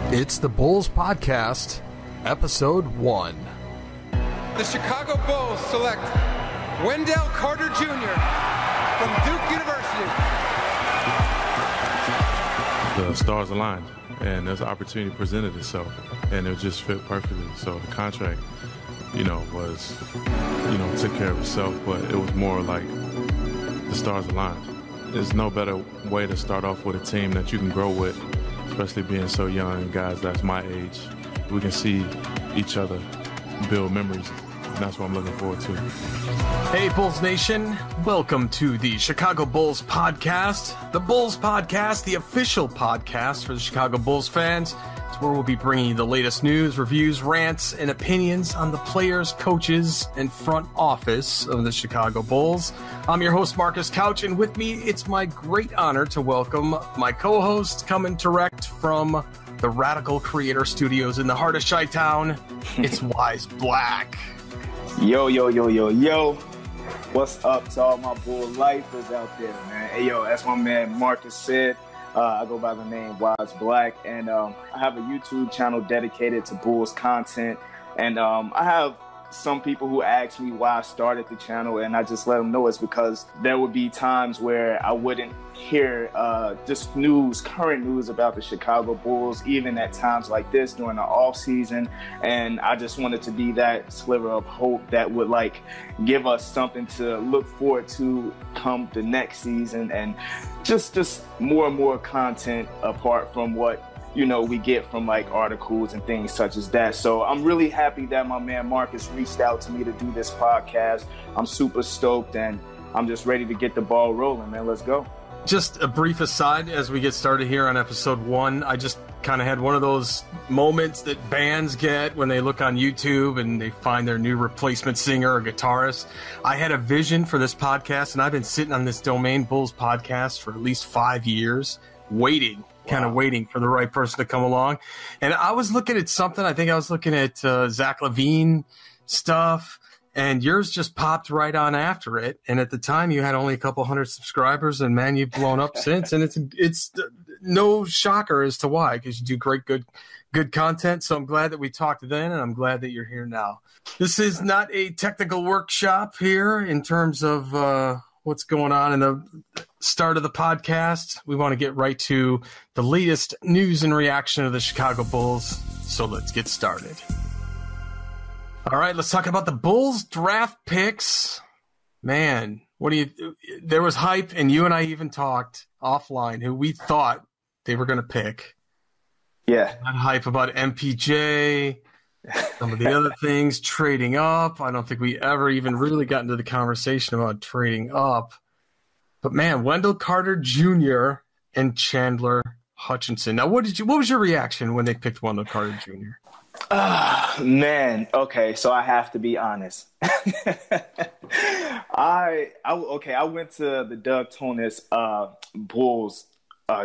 It's the Bulls Podcast, Episode 1. The Chicago Bulls select Wendell Carter Jr. from Duke University. The stars aligned, and there's an opportunity presented itself, and it just fit perfectly. So the contract, was, took care of itself, but it was more like the stars aligned. There's no better way to start off with a team that you can grow with, especially being so young and guys that's my age. We can see each other build memories, and that's what I'm looking forward to. Hey, Bulls Nation. Welcome to the Chicago Bulls Podcast. The Bulls Podcast, the official podcast for the Chicago Bulls fans. It's where we'll be bringing you the latest news, reviews, rants, and opinions on the players, coaches, and front office of the Chicago Bulls. I'm your host, Marcus Couch, and with me, it's my great honor to welcome my co-host coming direct from the Radical Creator Studios in the heart of Chi-Town. It's Wyse Black. Yo. What's up to all my Bull lifers out there, man? Hey, yo, as my man Marcus said, I go by the name Wyse Black, and I have a YouTube channel dedicated to Bulls content. And I have some people who ask me why I started the channel, and I just let them know it's because there would be times where I wouldn't hear just current news about the Chicago Bulls, even at times like this during the off season. And I just wanted to be that sliver of hope that would give us something to look forward to come the next season, and just more and more content apart from what we get from articles and things such as that. So I'm really happy that my man Marcus reached out to me to do this podcast. I'm super stoked, and I'm just ready to get the ball rolling, man. Let's go. Just a brief aside as we get started here on episode 1. I just kind of had one of those moments that bands get when they look on YouTube and they find their new replacement singer or guitarist. I had a vision for this podcast, and I've been sitting on this domain, Bulls Podcast, for at least 5 years, waiting for the right person to come along. And I was looking at something. I think I was looking at Zach LaVine stuff, and yours just popped right on after it. And at the time, you had only a couple hundred subscribers, and man, you've blown up since. And it's no shocker as to why, because you do great, good content. So I'm glad that we talked then, and I'm glad that you're here now. This is not a technical workshop here in terms of what's going on in the start of the podcast. We want to get right to the latest news and reaction of the Chicago Bulls. So let's get started. All right, let's talk about the Bulls draft picks. Man, there was hype, and you and I even talked offline who we thought they were going to pick. Yeah. Not hype about MPJ, some of the other things, trading up. I don't think we ever even really got into the conversation about trading up. But man, Wendell Carter Jr. and Chandler Hutchinson. Now, what was your reaction when they picked Wendell Carter Jr.? Man, okay, so I have to be honest. I went to the Doug Tonis Bulls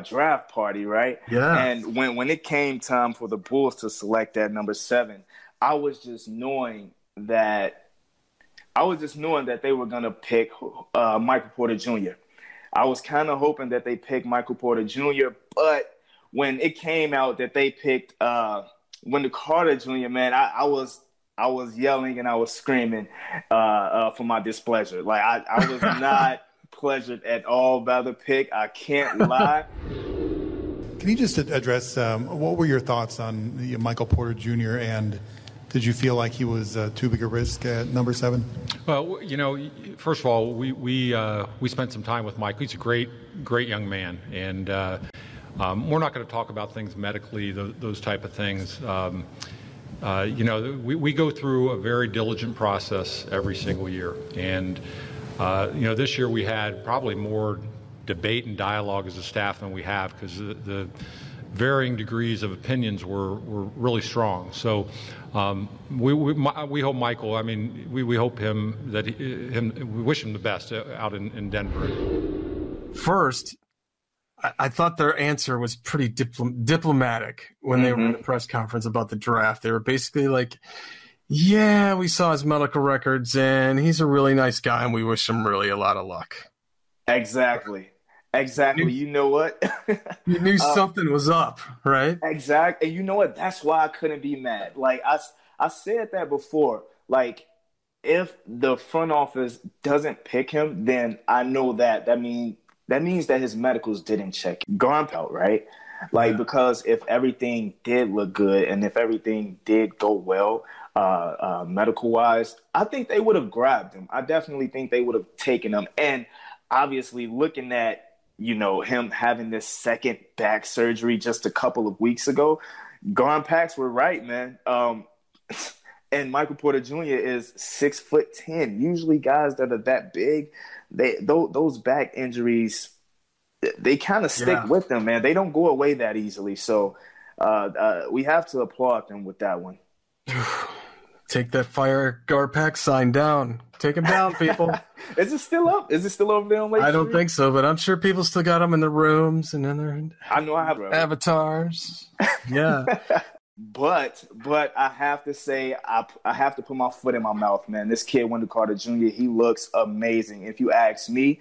draft party, right? Yeah. And when it came time for the Bulls to select that number 7, I was just knowing that they were gonna pick Michael Porter Jr. I was kind of hoping that they picked Michael Porter Jr., but when it came out that they picked Wendell Carter Jr., man, I was yelling and I was screaming for my displeasure. I was not pleasured at all by the pick. I can't lie. Can you just address what were your thoughts on Michael Porter Jr., and did you feel like he was too big a risk at number 7? Well, first of all, we spent some time with Mike. He's a great young man, and we're not going to talk about things medically, those type of things. We go through a very diligent process every single year, and this year we had probably more debate and dialogue as a staff than we have, because the varying degrees of opinions were really strong. So we hope Michael. I mean, we hope we wish him the best out in Denver. First, I thought their answer was pretty diplomatic when they were in the press conference about the draft. They were basically like, yeah, we saw his medical records, and he's a really nice guy, and we wish him really a lot of luck. Exactly. Exactly. You know what? You knew something was up, right? Exactly. And you know what? That's why I couldn't be mad. Like I said that before. Like if the front office doesn't pick him, then I know that means that his medicals didn't check Garm out, right? Like because if everything did look good and if everything did go well, medical wise, I think they would have grabbed him. I definitely think they would have taken him. And obviously, looking at him having this second back surgery just a couple of weeks ago, Garm Pax were right, man. And Michael Porter Jr. is 6'10". Usually, guys that are that big, those back injuries, they kind of stick with them, man. They don't go away that easily. So we have to applaud them with that one. Take that fire Garpax sign down. Take him down, people. Is it still up? Is it still over there on Lake Street? I don't think so, but I'm sure people still got them in their rooms and in their I know I have avatars. Yeah. But I have to say, I have to put my foot in my mouth, man. This kid, Wendell Carter Jr., he looks amazing. If you ask me,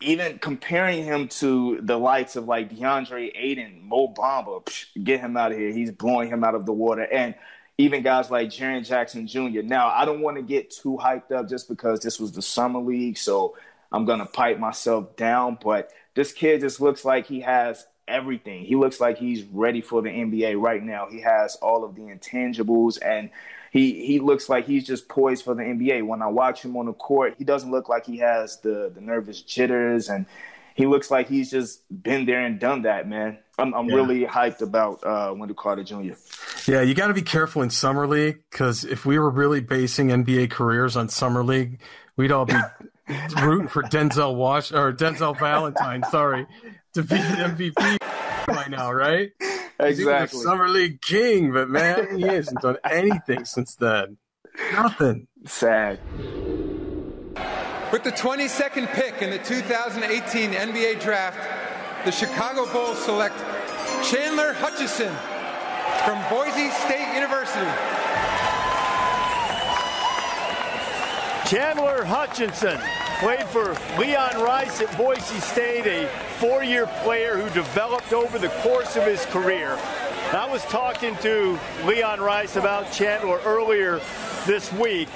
even comparing him to the likes of like DeAndre Ayton, Mo Bamba, get him out of here. He's blowing him out of the water. And even guys like Jaren Jackson Jr. Now, I don't want to get too hyped up just because this was the summer league, so I'm going to pipe myself down. But this kid just looks like he has everything. He looks like he's ready for the NBA right now. He has all of the intangibles, and he looks like he's just poised for the NBA. When I watch him on the court, he doesn't look like he has the nervous jitters, and he looks like he's just been there and done that, man. I'm really hyped about Wendell Carter Jr. Yeah, you got to be careful in Summer League because if we were really basing NBA careers on Summer League, we'd all be rooting for Denzel Valentine, to be an MVP by now, right? Exactly. He's Summer League king, but man, he hasn't done anything since then. Nothing. Sad. With the 22nd pick in the 2018 NBA Draft, the Chicago Bulls select Chandler Hutchison from Boise State University. Chandler Hutchison played for Leon Rice at Boise State, a four-year player who developed over the course of his career. I was talking to Leon Rice about Chandler earlier this week,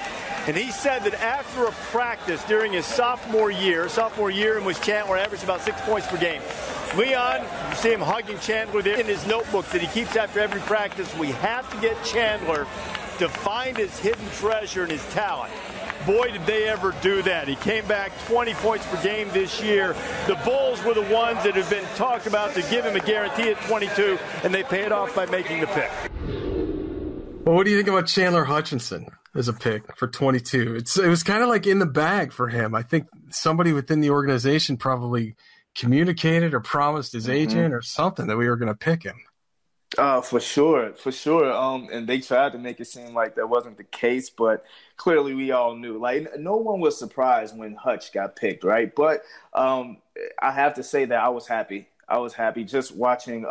and he said that after a practice during his sophomore year in which Chandler averaged about 6 points per game, Leon, you see him hugging Chandler there in his notebook that he keeps after every practice. We have to get Chandler to find his hidden treasure and his talent. Boy, did they ever do that. He came back 20 points per game this year. The Bulls were the ones that have been talked about to give him a guarantee at 22, and they pay it off by making the pick. Well, what do you think about Chandler Hutchison as a pick for 22? It was kind of like in the bag for him. I think somebody within the organization probably communicated or promised his agent or something that we were going to pick him. For sure. And they tried to make it seem like that wasn't the case, but clearly we all knew. Like, no one was surprised when Hutch got picked, right? But I have to say that I was happy. Just watching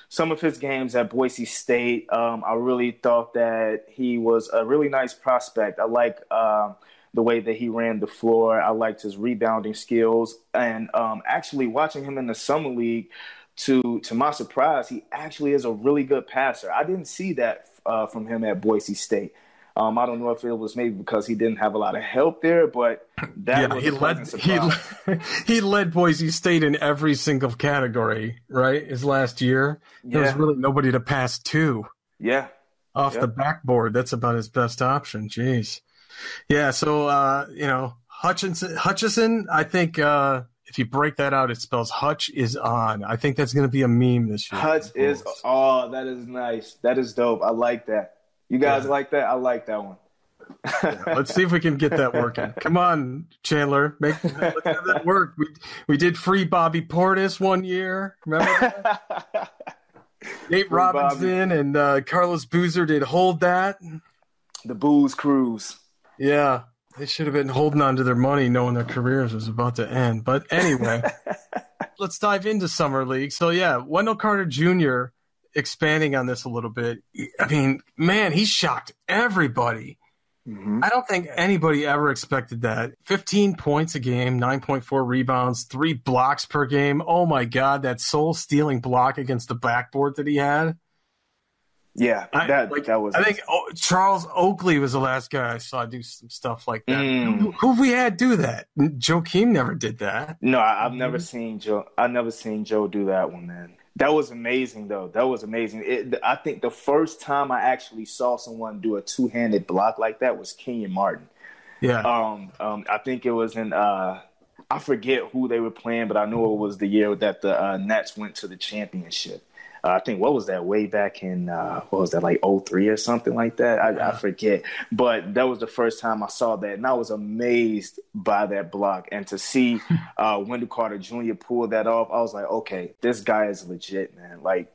some of his games at Boise State. I really thought that he was a really nice prospect. I like the way that he ran the floor. I liked his rebounding skills. And actually watching him in the summer league, to my surprise, he actually is a really good passer. I didn't see that from him at Boise State. I don't know if it was maybe because he didn't have a lot of help there, but that was a pleasant surprise. He led Boise State in every single category, right? His last year. There was really nobody to pass to. Yeah. Off the backboard. That's about his best option. Jeez. Yeah, so, Hutchison, I think if you break that out, it spells Hutch is on. I think that's going to be a meme this year. Hutch is – that is nice. That is dope. I like that. You guys like that? I like that one. Let's see if we can get that working. Come on, Chandler. Let's have that work. We did free Bobby Portis one year. Remember that? Nate Robinson and Carlos Boozer did Hold That. The Booze Cruise. Yeah. They should have been holding on to their money knowing their careers was about to end. But anyway, let's dive into Summer League. So, Wendell Carter Jr., expanding on this a little bit. I mean, man, he shocked everybody I don't think anybody ever expected that. 15 points a game, 9.4 rebounds, 3 blocks per game. Oh, my God, that soul-stealing block against the backboard that he had. Yeah, that was. I think Charles Oakley was the last guy I saw do some stuff like that. Who have we had do that? Joakim never did that. No, I've never seen Joe. I've never seen Joe do that one, man. That was amazing, though. That was amazing. I think the first time I actually saw someone do a two-handed block like that was Kenyon Martin. Yeah. I think it was in I forget who they were playing, but I know it was the year that the Nets went to the championship. I think, what was that, way back in, what was that, like 03 or something like that? I forget. But that was the first time I saw that, and I was amazed by that block. And to see Wendell Carter Jr. pull that off, I was like, okay, this guy is legit, man. Like,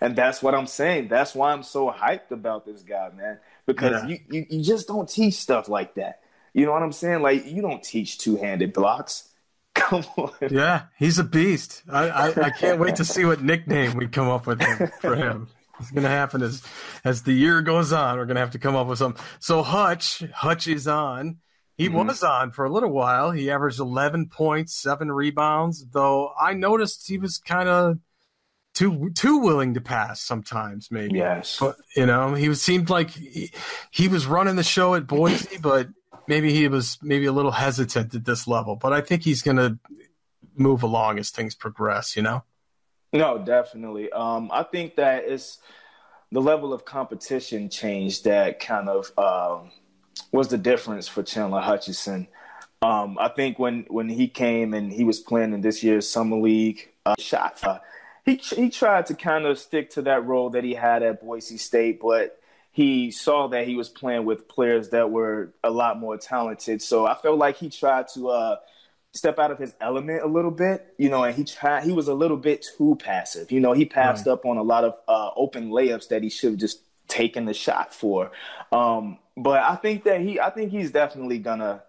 and that's what I'm saying. That's why I'm so hyped about this guy, man, because you just don't teach stuff like that. You know what I'm saying? Like, you don't teach two-handed blocks. Come on. Yeah, he's a beast. I can't wait to see what nickname we come up with for him. It's going to happen as the year goes on. We're going to have to come up with some. So Hutch is on. He was on for a little while. He averaged 11 points, 7 rebounds, though I noticed he was kind of too willing to pass sometimes, maybe. Yes. But, he seemed like he was running the show at Boise, but maybe he was a little hesitant at this level, but I think he's going to move along as things progress, No, definitely. I think that it's the level of competition change that kind of was the difference for Chandler Hutchison. I think when he came and he was playing in this year's Summer League he tried to kind of stick to that role that he had at Boise State, but he saw that he was playing with players that were a lot more talented. So I felt like he tried to step out of his element a little bit, and he was a little bit too passive. He passed up on a lot of open layups that he should have just taken the shot for. But I think he's definitely gonna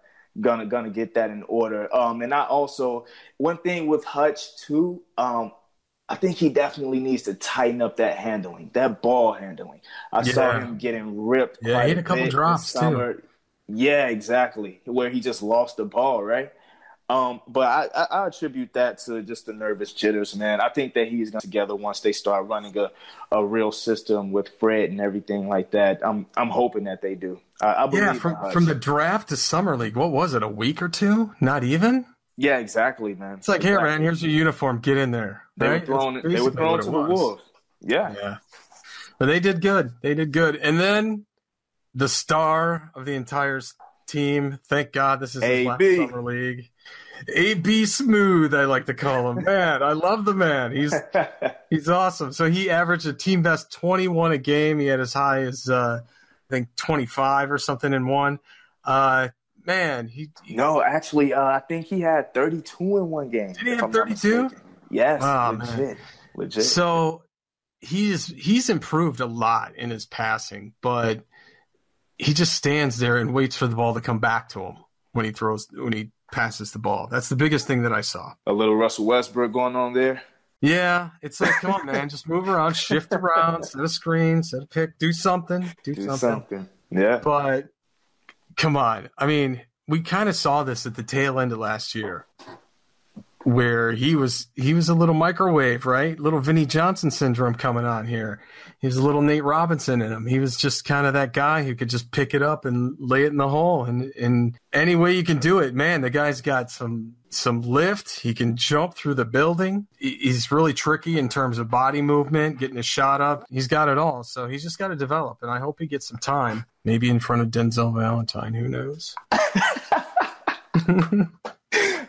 get that in order. And I also, one thing with Hutch too, I think he definitely needs to tighten up that handling, that ball handling. I saw him getting ripped. Yeah, he had a couple drops too. Yeah, exactly. Where he just lost the ball, right? But I attribute that to just the nervous jitters, man. I think that he's going to together once they start running a real system with Fred and everything like that. I'm hoping that they do. I believe from the draft to Summer League, what was it, a week or two? Not even? Yeah, exactly, man. It's like, here, man, here's your uniform. Get in there. They were thrown to the Wolves. Yeah. But they did good. And then the star of the entire team, thank God this is his last Summer League. AB Smooth, I like to call him. Man, I love the man. He's awesome. So he averaged a team best 21 a game. He had as high as, I think, 25 or something in one. Man, no, actually, I think he had 32 in one game. Did he have 32? Yes, legit. So he's improved a lot in his passing, but he just stands there and waits for the ball to come back to him when he passes the ball. That's the biggest thing that I saw. A little Russell Westbrook going on there. Yeah, it's like, come on, man, just move around, shift around, set a screen, set a pick, do something. Yeah, but. Come on. I mean, we kind of saw this at the tail end of last year where he was a little microwave, right? Little Vinnie Johnson syndrome coming on here. He was a little Nate Robinson in him. He was just kind of that guy who could just pick it up and lay it in the hole. And any way you can do it, man, the guy's got some lift. He can jump through the building. He's really tricky in terms of body movement, getting his shot up. He's got it all. So he's just got to develop. And I hope he gets some time, maybe in front of Denzel Valentine. Who knows?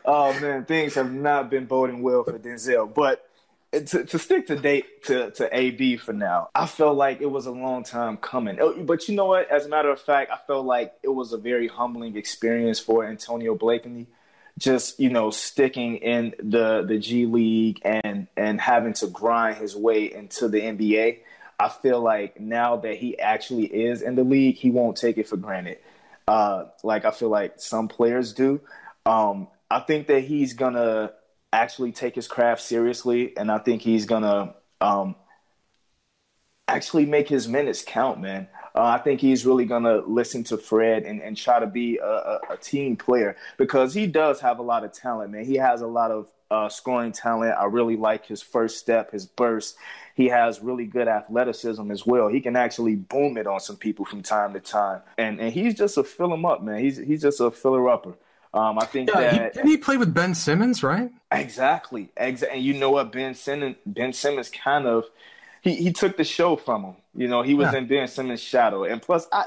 Oh, man, things have not been boding well for Denzel. But to stick to AB for now, I felt like it was a long time coming. But you know what? As a matter of fact, I felt like it was a very humbling experience for Antonio Blakeney. Just, sticking in the G League and having to grind his way into the NBA. I feel like now that he actually is in the league, he won't take it for granted. Like I feel like some players do. I think that he's going to actually take his craft seriously, and I think he's going to actually make his minutes count, man. I think he's really going to listen to Fred and try to be a team player because he does have a lot of talent, man. He has a lot of scoring talent. I really like his first step, his burst. He has really good athleticism as well. He can actually boom it on some people from time to time. And he's just a fill him up, man. He's just a filler-upper. I think didn't he play with Ben Simmons, right? Exactly. And you know what? Ben Simmons kind of he took the show from him. You know, he was in Ben Simmons' shadow. And plus, I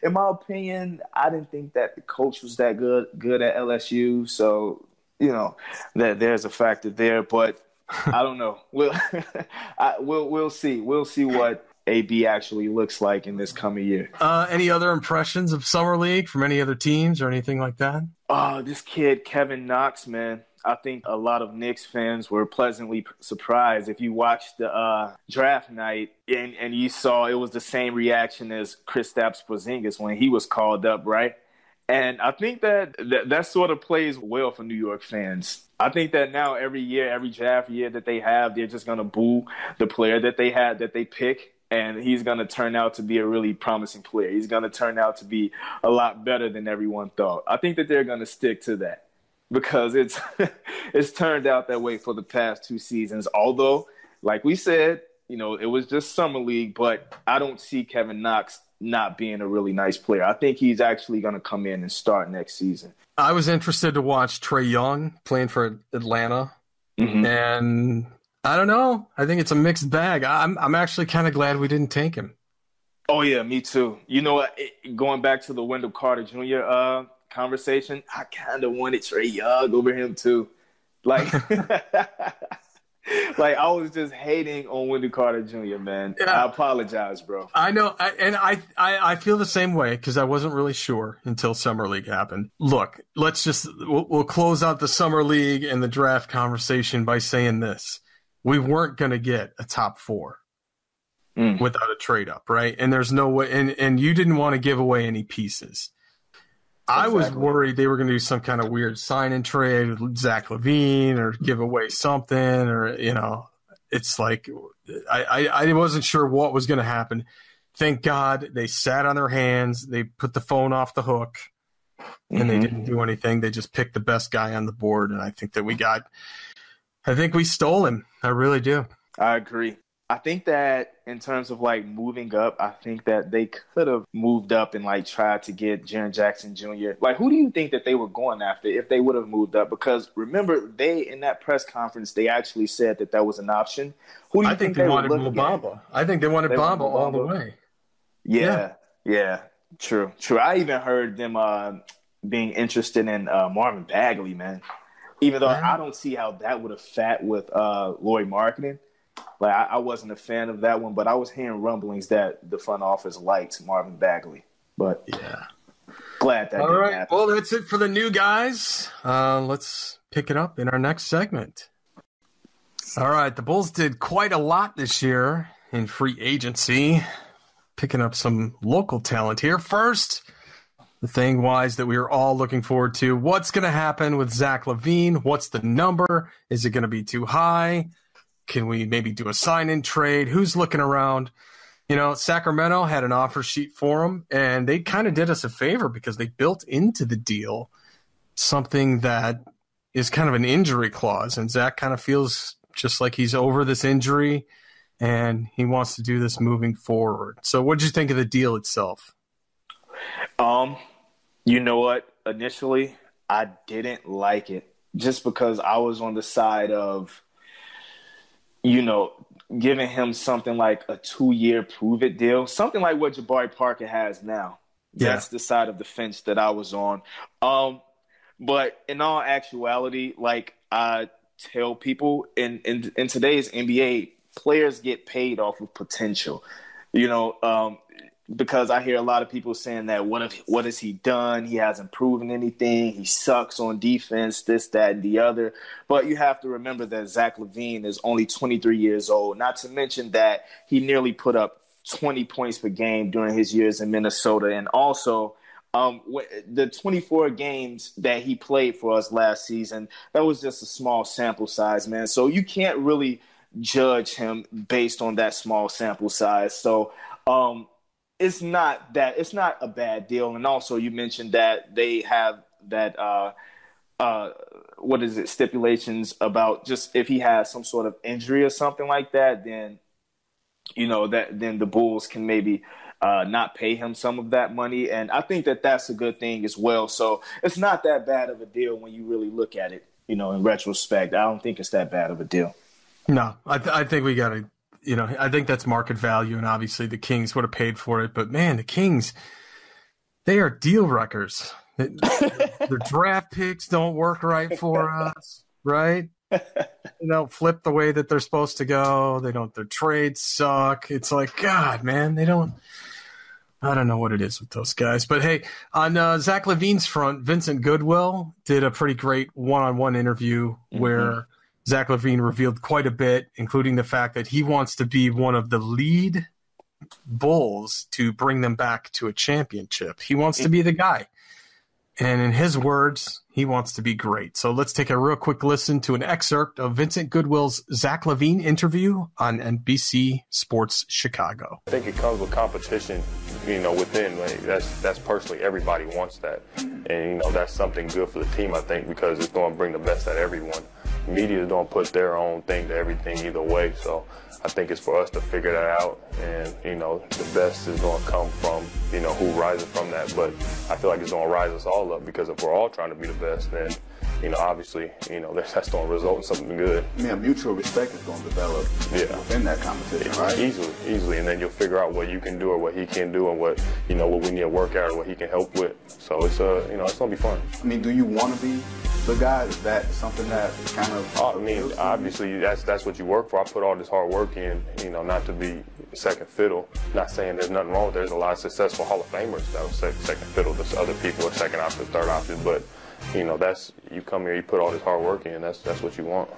in my opinion, I didn't think that the coach was that good at LSU. So, you know, that there's a factor there. But I don't know. We'll see. We'll see what AB actually looks like in this coming year. Any other impressions of Summer League from any other teams or anything like that? This kid, Kevin Knox, man. I think a lot of Knicks fans were pleasantly surprised. If you watched the draft night and you saw it was the same reaction as Kristaps Porzingis when he was called up, right? And I think that sort of plays well for New York fans. I think that now every year, every draft year that they have, they're just going to boo the player that they pick. And he's going to turn out to be a really promising player. He's going to turn out to be a lot better than everyone thought. I think that they're going to stick to that because it's turned out that way for the past 2 seasons. Although, like we said, you know, it was just Summer League, but I don't see Kevin Knox not being a really nice player. I think he's actually going to come in and start next season. I was interested to watch Trae Young playing for Atlanta. Mm-hmm. And I don't know. I think it's a mixed bag. I'm actually kind of glad we didn't take him. Oh, yeah, me too. You know what? Going back to the Wendell Carter Jr. Conversation, I kind of wanted Trae Young over him too. Like, like I was just hating on Wendell Carter Jr., man. Yeah. I apologize, bro. I know. I feel the same way because I wasn't really sure until Summer League happened. Look, we'll close out the Summer League and the draft conversation by saying this. We weren't going to get a top 4 without a trade up, right? And there's no way, and you didn't want to give away any pieces. Exactly. I was worried they were going to do some kind of weird sign and trade with Zach LaVine or give away something or, you know, it's like I wasn't sure what was going to happen. Thank God they sat on their hands. They put the phone off the hook and they didn't do anything. They just picked the best guy on the board. And I think that we stole him. I really do. I agree. I think that in terms of like moving up, I think that they could have moved up and like tried to get Jaren Jackson Jr. Like, who do you think that they were going after if they would have moved up? Because remember, in that press conference, they actually said that was an option. Who do you think they wanted Bamba? I think they wanted Bamba all the way. Yeah. True. I even heard them being interested in Marvin Bagley, man. Even though I don't see how that would have fit with Lloyd Marketing. Like, I wasn't a fan of that one, but I was hearing rumblings that the front office liked Marvin Bagley. But yeah, glad that didn't happen. Well, that's it for the new guys. Let's pick it up in our next segment. All right, the Bulls did quite a lot this year in free agency, picking up some local talent here. First, the thing, Wyse, that we are all looking forward to. What's going to happen with Zach LaVine? What's the number? Is it going to be too high? Can we maybe do a sign-in trade? Who's looking around? You know, Sacramento had an offer sheet for him, and they kind of did us a favor because they built into the deal something that is kind of an injury clause, and Zach kind of feels just like he's over this injury, and he wants to do this moving forward. So what did you think of the deal itself? You know what? Initially, I didn't like it just because I was on the side of, you know, giving him something like a 2-year prove-it deal, something like what Jabari Parker has now. Yeah. That's the side of the fence that I was on. But in all actuality, like I tell people in today's NBA, players get paid off of potential, you know, because I hear a lot of people saying that what has he done? He hasn't proven anything. He sucks on defense, this, that, and the other. But you have to remember that Zach LaVine is only 23 years old, not to mention that he nearly put up 20 points per game during his years in Minnesota. And also the 24 games that he played for us last season, that was just a small sample size, man. So you can't really judge him based on that small sample size. So it's not a bad deal. And also, you mentioned that they have that stipulations about just if he has some sort of injury or something like that, then then the Bulls can maybe not pay him some of that money. And I think that that's a good thing as well. So it's not that bad of a deal when you really look at it, in retrospect. I don't think it's that bad of a deal. No, I think we got to, I think that's market value. And obviously the Kings would have paid for it. But, man, the Kings, they are deal wreckers. Their draft picks don't work right for us, right? Flip the way that they're supposed to go. Their trades suck. It's like, God, man, I don't know what it is with those guys. But hey, on Zach LaVine's front, Vincent Goodwill did a pretty great one-on-one interview where Zach LaVine revealed quite a bit, including the fact that he wants to be one of the lead Bulls to bring them back to a championship. He wants to be the guy. And in his words, he wants to be great. So let's take a real quick listen to an excerpt of Vincent Goodwill's Zach LaVine interview on NBC Sports Chicago. I think it comes with competition, within. Like, that's personally, everybody wants that. And, that's something good for the team, I think, because it's going to bring the best out of everyone. Media don't put their own thing to everything either way. So I think it's for us to figure that out. And, the best is going to come from, who rises from that. But I feel like it's going to rise us all up, because if we're all trying to be the best, then, obviously, that's going to result in something good. A mutual respect is going to develop within that competition, right? Easily. And then you'll figure out what you can do or what he can do and what, what we need to work out or what he can help with. So it's, it's going to be fun. Do you want to be the guy? Is that something that kind of... obviously, that's what you work for. I put all this hard work in, not to be second fiddle. Not saying there's nothing wrong with it. There's a lot of successful Hall of Famers that was second fiddle. There's other people are second option, third option. But, that's, you come here, you put all this hard work in, that's what you want.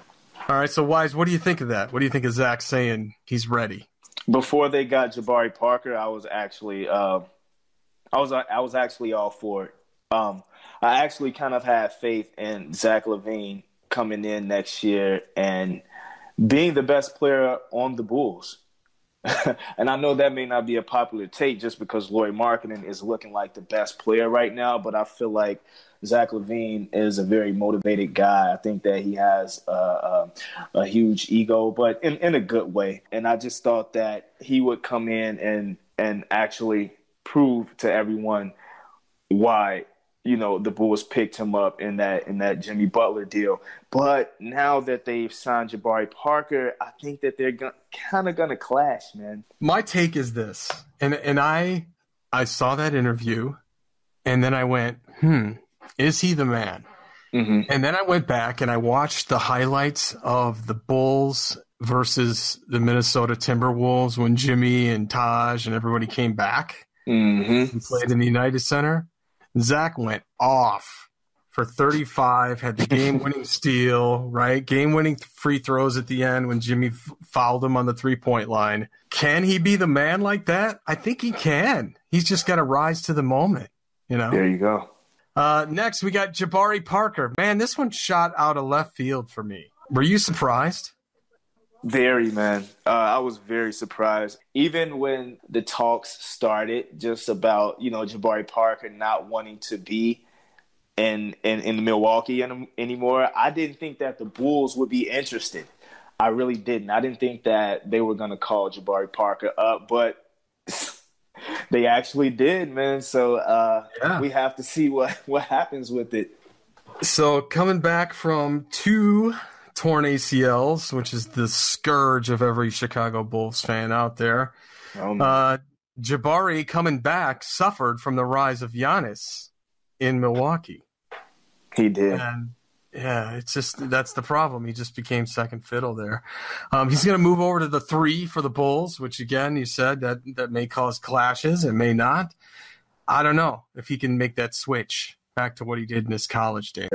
All right, so Wyse, what do you think of that? What do you think of Zach saying he's ready? Before they got Jabari Parker, I was actually all for it. I actually kind of had faith in Zach LaVine coming in next year and being the best player on the Bulls. And I know that may not be a popular take just because Lauri Markkanen is looking like the best player right now, but I feel like Zach LaVine is a very motivated guy. I think that he has a huge ego, but in a good way. And I just thought that he would come in and actually prove to everyone why the Bulls picked him up in that Jimmy Butler deal. But now that they've signed Jabari Parker, I think that they're kind of going to clash, man. My take is this, and I saw that interview, and then I went, is he the man? Mm-hmm. And then I went back and I watched the highlights of the Bulls versus the Minnesota Timberwolves when Jimmy and Taj and everybody came back and played in the United Center. Zach went off for 35, had the game-winning steal, right? Game-winning free throws at the end when Jimmy fouled him on the three-point line. Can he be the man like that? I think he can. He's just got to rise to the moment, There you go. Next, we got Jabari Parker. Man, this one shot out of left field for me. Were you surprised? Very, man. I was very surprised. Even when the talks started just about, Jabari Parker not wanting to be in Milwaukee anymore, I didn't think that the Bulls would be interested. I really didn't. I didn't think that they were going to call Jabari Parker up, but they actually did, man. So we have to see what happens with it. So coming back from 2 torn ACLs, which is the scourge of every Chicago Bulls fan out there. Jabari coming back suffered from the rise of Giannis in Milwaukee. He did. And it's just, that's the problem. He just became second fiddle there. He's going to move over to the 3 for the Bulls, which again, you said that may cause clashes. It may not. I don't know if he can make that switch back to what he did in his college days.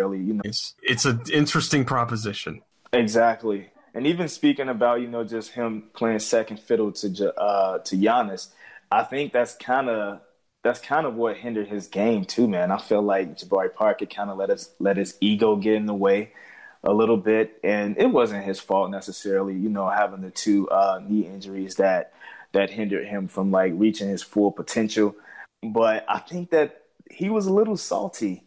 It's an interesting proposition. Exactly. And even speaking about, just him playing second fiddle to Giannis, I think that's kind of what hindered his game too, man. I feel like Jabari Parker kind of let his ego get in the way a little bit, and it wasn't his fault necessarily, having the two knee injuries that hindered him from like reaching his full potential. But I think that he was a little salty,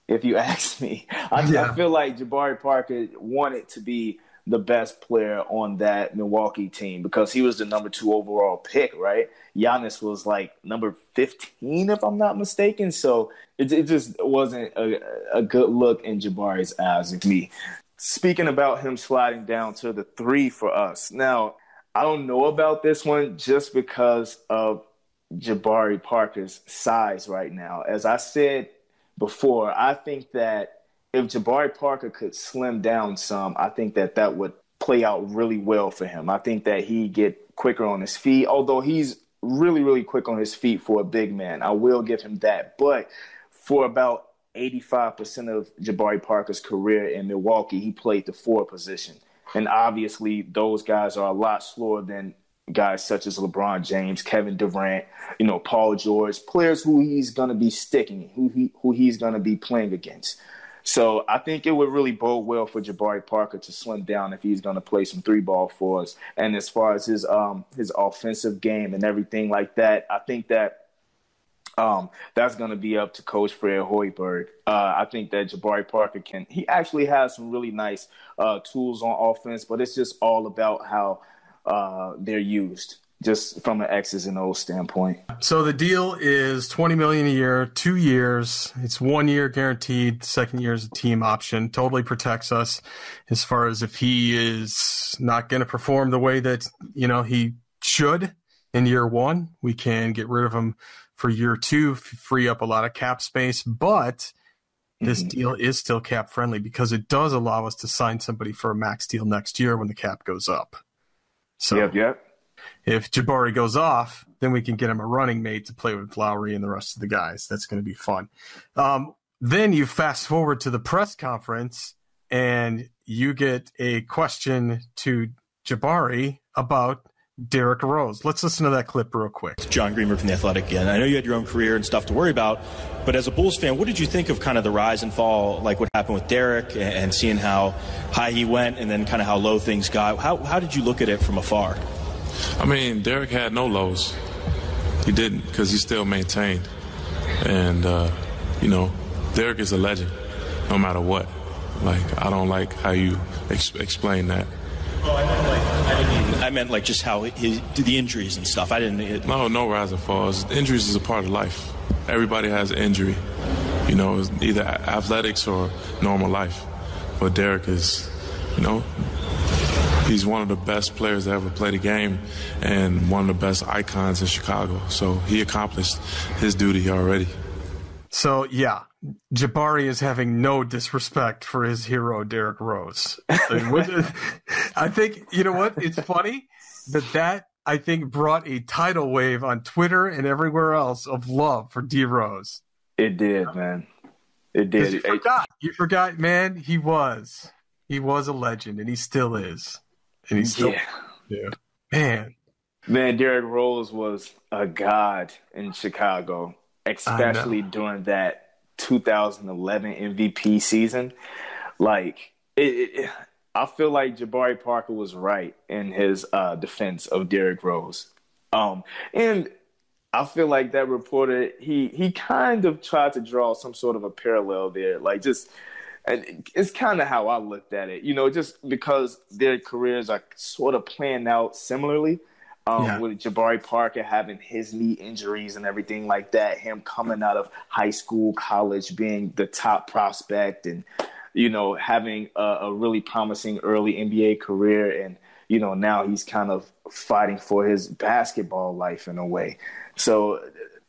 if you ask me. I feel like Jabari Parker wanted to be the best player on that Milwaukee team because he was the number 2 overall pick, right? Giannis was like number 15, if I'm not mistaken. So it just wasn't a good look in Jabari's eyes of me. Speaking about him sliding down to the 3 for us. Now, I don't know about this one just because of Jabari Parker's size right now. As I said before, I think that if Jabari Parker could slim down some, I think that would play out really well for him. I think that he'd get quicker on his feet, although he's really, really quick on his feet for a big man. I will give him that. But for about 85% of Jabari Parker's career in Milwaukee, he played the 4 position. And obviously, those guys are a lot slower than guys such as LeBron James, Kevin Durant, Paul George, players who he's going to be sticking, who he's going to be playing against. So I think it would really bode well for Jabari Parker to slim down if he's going to play some 3-ball for us. And as far as his offensive game and everything like that, I think that that's going to be up to Coach Fred Hoiberg. I think that Jabari Parker he actually has some really nice tools on offense, but it's just all about how they're used, just from an X's and O's standpoint. So the deal is $20 million a year, 2 years. It's 1 year guaranteed. Second year is a team option. Totally protects us as far as if he is not going to perform the way that he should in year 1, we can get rid of him for year 2, free up a lot of cap space. But this deal is still cap friendly because it does allow us to sign somebody for a max deal next year when the cap goes up. So Yep. If Jabari goes off, then we can get him a running mate to play with Lowry and the rest of the guys. That's going to be fun. Then you fast forward to the press conference, and you get a question to Jabari about Derrick Rose. Let's listen to that clip real quick. John Greenberg from The Athletic again. I know you had your own career and stuff to worry about, but as a Bulls fan, what did you think of kind of the rise and fall, like what happened with Derrick and seeing how high he went and then kind of how low things got? How did you look at it from afar? I mean, Derrick had no lows. He didn't, because he still maintained. And, Derrick is a legend, no matter what. Like, I don't like how you explain that. Oh, I meant just how the injuries and stuff. No rise and falls. Injuries is a part of life. Everybody has an injury. It's either athletics or normal life. But Derrick is, he's one of the best players to ever play the game and one of the best icons in Chicago. So he accomplished his duty already. So, yeah, Jabari is having no disrespect for his hero, Derrick Rose. I think, you know what? It's funny that I think brought a tidal wave on Twitter and everywhere else of love for D Rose. It did, man. It did. You forgot, man. He was a legend, and he still is. And he's still, man, Derrick Rose was a god in Chicago, especially during that 2011 MVP season. I feel like Jabari Parker was right in his defense of Derrick Rose. And I feel like that reporter, he kind of tried to draw some sort of a parallel there. And it's kind of how I looked at it, just because their careers are sort of playing out similarly. With Jabari Parker having his knee injuries and everything like that, him coming out of high school, college, being the top prospect and, having a really promising early NBA career. And, now he's kind of fighting for his basketball life in a way. So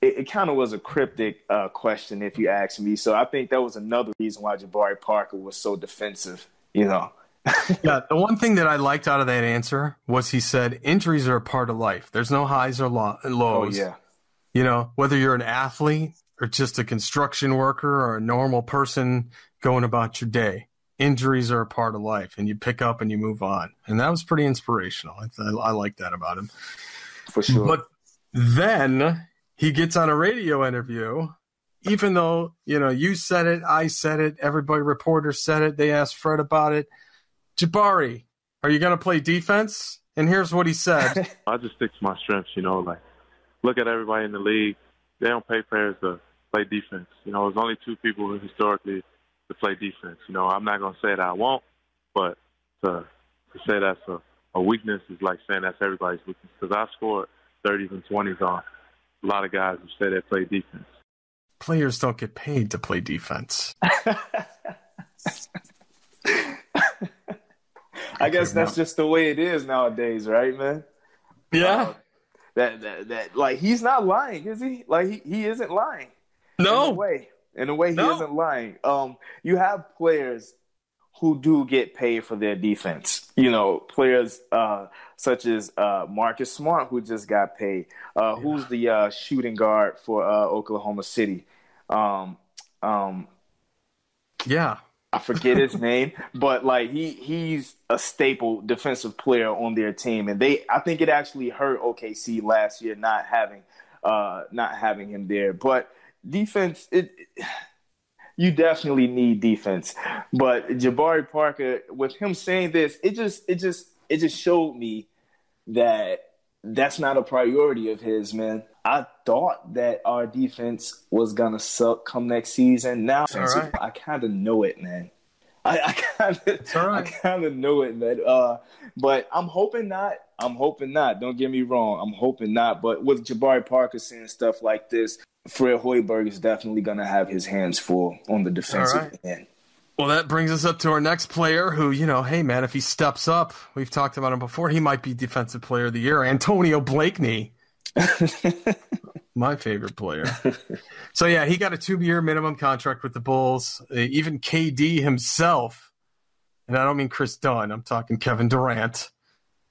it kind of was a cryptic question, if you ask me. So I think that was another reason why Jabari Parker was so defensive, Yeah, the one thing that I liked out of that answer was he said injuries are a part of life. There's no highs or lows. Oh, yeah. Whether you're an athlete or just a construction worker or a normal person going about your day, injuries are a part of life, and you pick up and you move on. And that was pretty inspirational. I like that about him. For sure. But then he gets on a radio interview even though, you said it, I said it, everybody, reporters said it, they asked Fred about it. Jabari, are you going to play defense? And here's what he said. I just stick to my strengths, look at everybody in the league. They don't pay players to play defense. There's only two people historically to play defense. I'm not going to say that I won't, but to say that's a weakness is like saying that's everybody's weakness. Because I scored 30s and 20s on a lot of guys who say they play defense. Players don't get paid to play defense. I guess that's just the way it is nowadays, right, man? Yeah. That like, he's not lying, is he? Like, he isn't lying. No. In a way, he isn't lying. You have players who do get paid for their defense. Players such as Marcus Smart, who just got paid. Who's the shooting guard for Oklahoma City? Yeah. I forget his name, but like he's a staple defensive player on their team, and I think it actually hurt OKC last year not having him there. But defense, you definitely need defense. But Jabari Parker, with him saying this, it just showed me that that's not a priority of his, man. I thought that our defense was going to suck come next season. Now, right. I kind of know it, man. I kind of know it, man. But I'm hoping not. Don't get me wrong. I'm hoping not. But with Jabari Parker saying stuff like this, Fred Hoiberg is definitely going to have his hands full on the defensive end. Well, that brings us up to our next player who, hey, man, if he steps up, we've talked about him before, he might be Defensive Player of the Year. Antonio Blakeney. My favorite player. So, yeah, he got a 2-year minimum contract with the Bulls. Even KD himself, and I don't mean Chris Dunn, I'm talking Kevin Durant,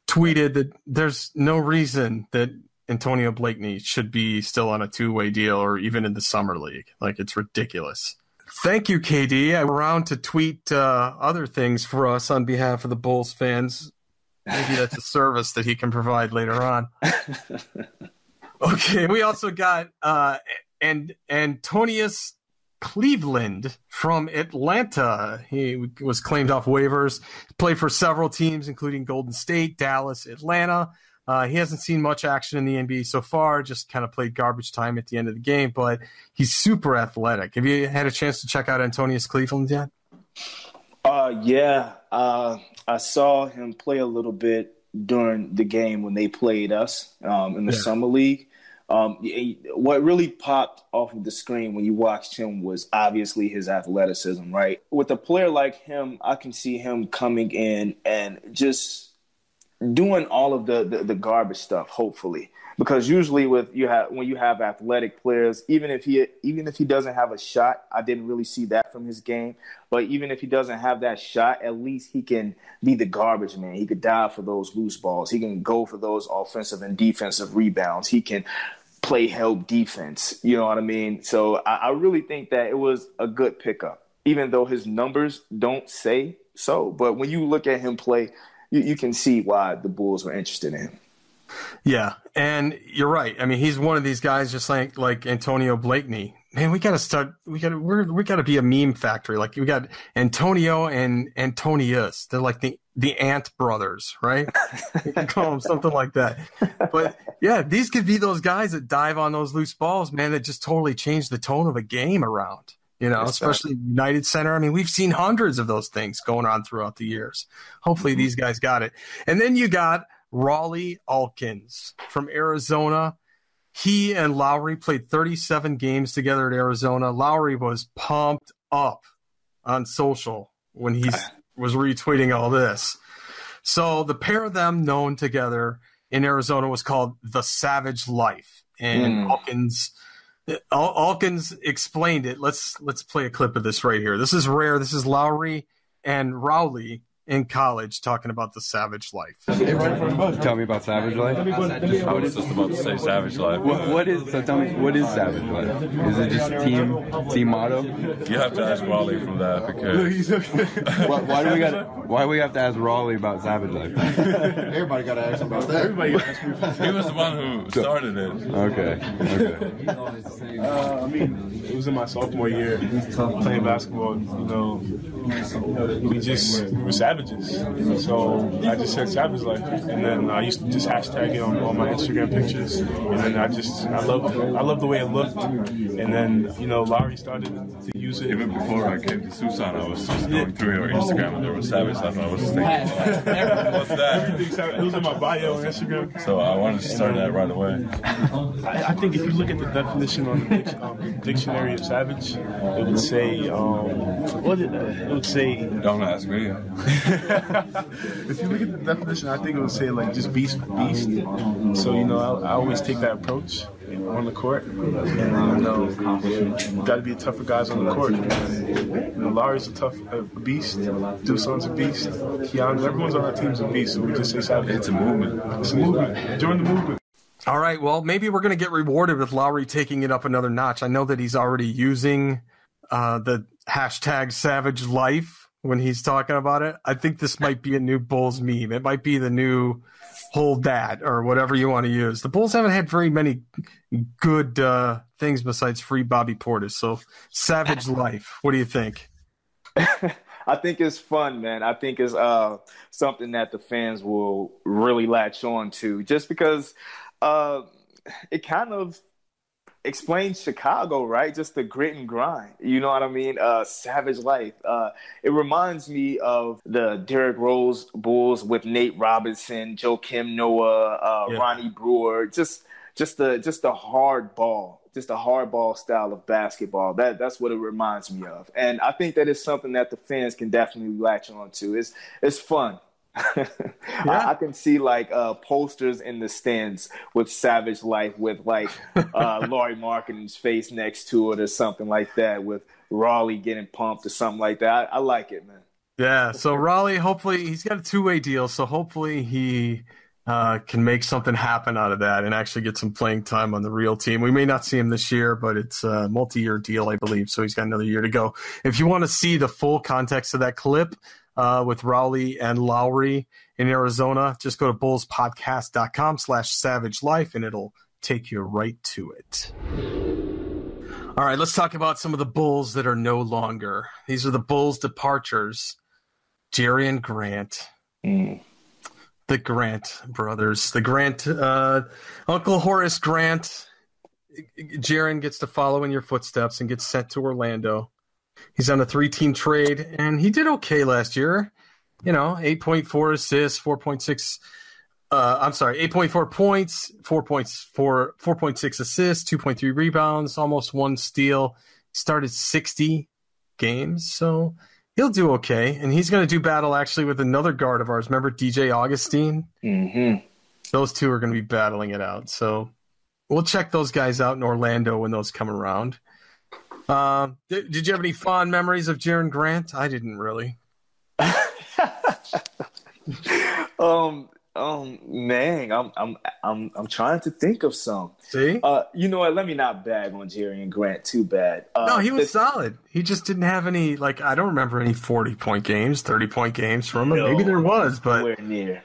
tweeted that there's no reason that Antonio Blakeney should be still on a 2-way deal or even in the summer league. Like, it's ridiculous. Thank you, KD. I'm around to tweet other things for us on behalf of the Bulls fans. Maybe that's a service that he can provide later on. Okay, we also got Antonius Cleveland from Atlanta. He was claimed off waivers. Played for several teams, including Golden State, Dallas, Atlanta. He hasn't seen much action in the NBA so far, just kind of played garbage time at the end of the game, but he's super athletic. Have you had a chance to check out Antonius Cleveland yet? Yeah. I saw him play a little bit during the game when they played us in the summer league. What really popped off of the screen when you watched him was obviously his athleticism, right? With a player like him, I can see him coming in and just doing all of the garbage stuff, hopefully, because usually when you have athletic players, even if he doesn't have a shot, I didn't really see that from his game. But even if he doesn't have that shot, at least he can be the garbage man. He could dive for those loose balls. He can go for those offensive and defensive rebounds. He can play help defense. You know what I mean? So I really think that it was a good pickup, even though his numbers don't say so. But when you look at him play, you can see why the Bulls were interested in him. Yeah, and you're right. I mean, he's one of these guys just like Antonio Blakeney. Man, we got to be a meme factory. Like, we got Antonio and Antonius. They're like the Ant brothers, right? You can call them something like that. But yeah, these could be those guys that dive on those loose balls, man, that just totally change the tone of a game around. Especially United Center. I mean, we've seen hundreds of those things going on throughout the years. Hopefully these guys got it. And then you got Rawle Alkins from Arizona. He and Lowry played 37 games together at Arizona. Lowry was pumped up on social when he was retweeting all this. So the pair of them known together in Arizona was called The Savage Life. And Alkins explained it. Let's play a clip of this right here. This is rare. This is Lowry and Rawle in college talking about the Savage Life. Tell me about Savage Life. I was just about to say Savage Life. Tell me, what is Savage Life? Is it just team motto? You have to ask Rawle from that, because why do we got Why we have to ask Raleigh about Savage Life? Everybody got to ask him about that. Everybody asked me. He was the one who started it. Okay. I mean, it was in my sophomore year playing basketball. You know, we were savages. So I just said Savage Life, and then I used to just hashtag it on my Instagram pictures, and then I loved the way it looked, and then Lowry started to use it. Even before I came to Tucson, I was just going through your Instagram and there was Savage Life, and I was just thinking, what's that? It was in my bio on Instagram. So I wanted to start that right away. I think if you look at the definition on the dictionary of savage, it would say, Don't ask me. If you look at the definition, I think it would say like just beast for beast. So I always take that approach on the court, and you got to be tougher guys on the court. Lowry's a tough beast. Duson's a beast. Keanu, everyone's on our team's a beast. So we just say savage. It's a movement. It's a movement. Join the movement. All right, well, maybe we're going to get rewarded with Lowry taking it up another notch. I know that he's already using the hashtag Savage Life when he's talking about it. I think this might be a new Bulls meme. It might be the new hold that or whatever you want to use. The Bulls haven't had very many good things besides free Bobby Portis. So Savage Life, what do you think? I think it's fun, man. I think it's something that the fans will really latch on to just because it kind of explains Chicago, right? Just the grit and grind. You know what I mean? Savage Life. It reminds me of the Derrick Rose Bulls with Nate Robinson, Joakim Noah, Ronnie Brewer. Just the hard ball. Just a hardball style of basketball. That's what it reminds me of. And I think that is something that the fans can definitely latch on to. It's fun. I can see like posters in the stands with Savage Life with like Laurie Markkanen's face next to it or something like that, with Raleigh getting pumped or something like that. I like it, man. Yeah, so Raleigh, hopefully he's got a two-way deal, so hopefully he can make something happen out of that and actually get some playing time on the real team. We may not see him this year, but it's a multi-year deal, I believe, so he's got another year to go. If you want to see the full context of that clip with Raleigh and Lowry in Arizona, just go to bullspodcast.com/savagelife and it'll take you right to it. All right, let's talk about some of the Bulls that are no longer. These are the Bulls' departures. Jerry and Grant. The Grant brothers. The Grant, Uncle Horace Grant. Jaren gets to follow in your footsteps and gets sent to Orlando. He's on a 3-team trade, and he did okay last year. 8.4 assists, 4.6. 8.4 points, 4.6 assists, 2.3 rebounds, almost 1 steal. Started 60 games, so he'll do okay. And he's going to do battle actually with another guard of ours. Remember DJ Augustine? Mm-hmm. Those two are going to be battling it out. So we'll check those guys out in Orlando when those come around. Did you have any fond memories of Jaren Grant? I didn't really. Man, I'm trying to think of some. See? You know what? Let me not bag on Jerry and Grant too bad. No, he was solid. He just didn't have any, I don't remember any 40-point games, 30-point games from him. No, maybe there was, but nowhere near.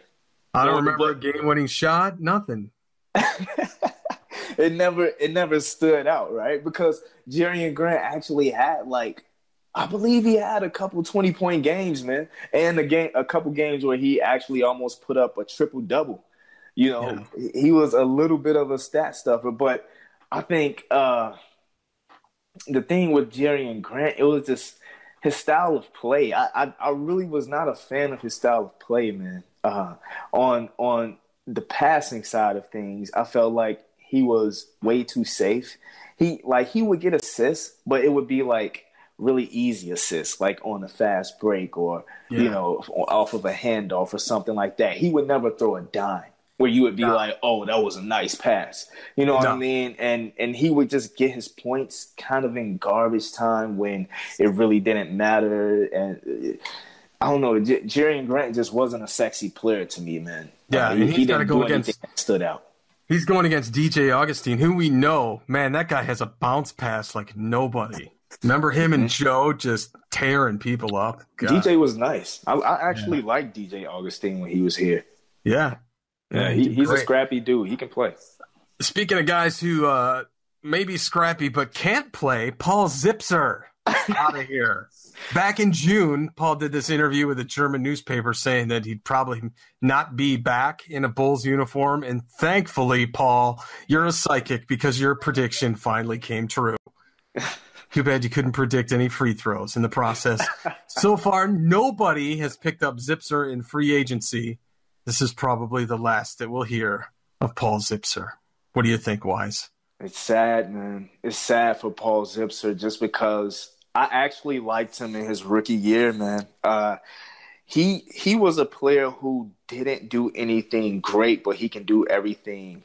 I don't remember a game-winning shot. Nothing. It never stood out, right? Because Jerry and Grant actually had I believe he had a couple 20-point games, man, and a couple games where he actually almost put up a triple-double. He was a little bit of a stat stuffer, but I think the thing with Jerry and Grant, it was just his style of play. I really was not a fan of his style of play, man. On the passing side of things, I felt like he was way too safe. He would get assists, but it would be really easy assists, on a fast break or, off of a handoff or something like that. He would never throw a dime where you would be oh, that was a nice pass. You know what I mean? And he would just get his points kind of in garbage time when it really didn't matter. And I don't know, Jerry and Grant just wasn't a sexy player to me, man. Yeah, and he's got to go against that stood out. He's going against DJ Augustine, who we know, man, that guy has a bounce pass like nobody. Remember him and Joe just tearing people up? God. DJ was nice. I actually liked DJ Augustine when he was here. Yeah. He's a scrappy dude. He can play. Speaking of guys who may be scrappy but can't play, Paul Zipser out of here. Back in June, Paul did this interview with a German newspaper saying that he'd probably not be back in a Bulls uniform. And thankfully, Paul, you're a psychic because your prediction finally came true. Too bad you couldn't predict any free throws in the process. So far, nobody has picked up Zipser in free agency. This is probably the last that we'll hear of Paul Zipser. What do you think, Wyse? It's sad, man. It's sad for Paul Zipser just because I actually liked him in his rookie year, man. He was a player who didn't do anything great, but he can do everything